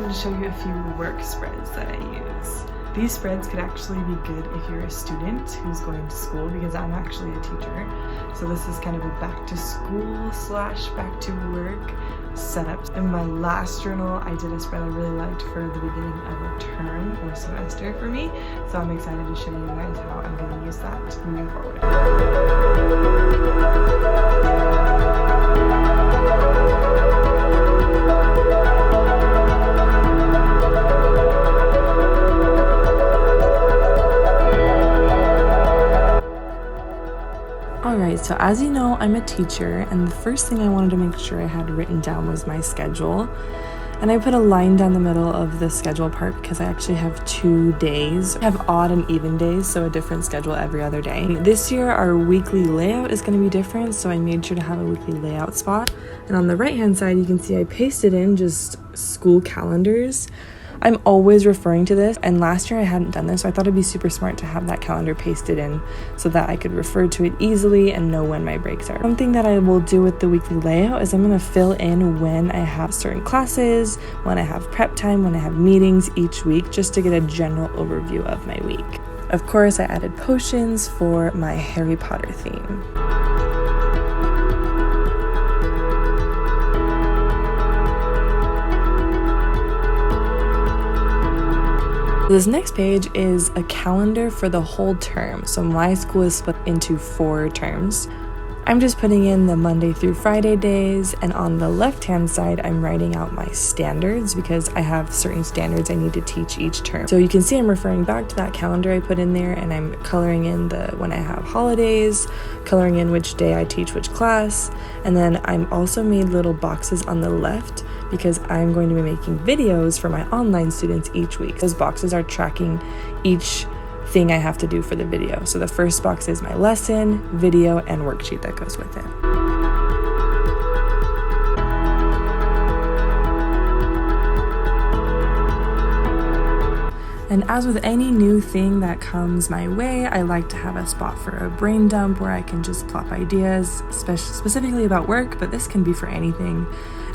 wanted to show you a few work spreads that I use. These spreads could actually be good if you're a student who's going to school, because I'm actually a teacher. So this is kind of a back to school / back to work setup. In my last journal, I did a spread I really liked for the beginning of a term or semester for me. So I'm excited to show you guys how I'm going to use that moving forward. Alright, so as you know, I'm a teacher, and the first thing I wanted to make sure I had written down was my schedule. And I put a line down the middle of the schedule part because I actually have 2 days. I have odd and even days, so a different schedule every other day. This year, our weekly layout is going to be different, so I made sure to have a weekly layout spot. And on the right-hand side, you can see I pasted in just school calendars. I'm always referring to this, and last year I hadn't done this, so I thought it'd be super smart to have that calendar pasted in so that I could refer to it easily and know when my breaks are. Something that I will do with the weekly layout is I'm going to fill in when I have certain classes, when I have prep time, when I have meetings each week, just to get a general overview of my week. Of course, I added potions for my Harry Potter theme. This next page is a calendar for the whole term. So my school is split into 4 terms. I'm just putting in the Monday through Friday days, and on the left-hand side, I'm writing out my standards because I have certain standards I need to teach each term. So you can see I'm referring back to that calendar I put in there, and I'm coloring in when I have holidays, coloring in which day I teach which class, and then I'm also made little boxes on the left because I'm going to be making videos for my online students each week. Those boxes are tracking each thing I have to do for the video. So the first box is my lesson, video, and worksheet that goes with it. And as with any new thing that comes my way, I like to have a spot for a brain dump where I can just plop ideas, specifically about work, but this can be for anything.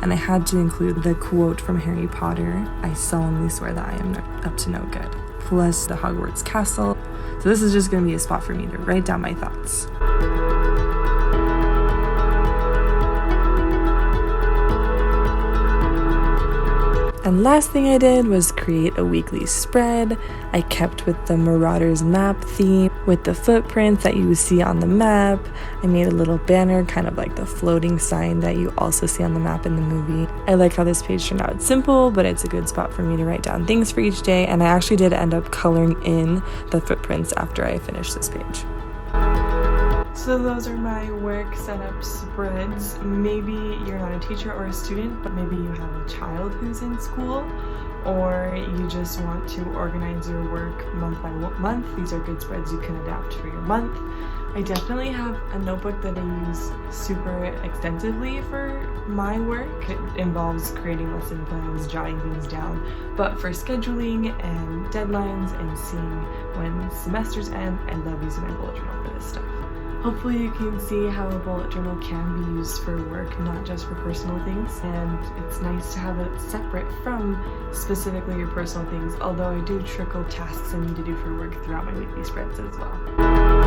And I had to include the quote from Harry Potter, "I solemnly swear that I am up to no good," plus the Hogwarts castle. So this is just going to be a spot for me to write down my thoughts. And last thing I did was create a weekly spread. I kept with the Marauders map theme with the footprints that you see on the map. I made a little banner, kind of like the floating sign that you also see on the map in the movie. I like how this page turned out. It's simple, but it's a good spot for me to write down things for each day, and I actually did end up coloring in the footprints after I finished this page. So those are my work setup spreads. Maybe you're not a teacher or a student, but maybe you have a child who's in school, or you just want to organize your work month by month. These are good spreads you can adapt for your month. I definitely have a notebook that I use super extensively for my work. It involves creating lesson plans, jotting things down, but for scheduling and deadlines and seeing when semesters end, I love using my bullet journal for this stuff. Hopefully you can see how a bullet journal can be used for work, not just for personal things, and it's nice to have it separate from specifically your personal things, although I do trickle tasks I need to do for work throughout my weekly spreads as well.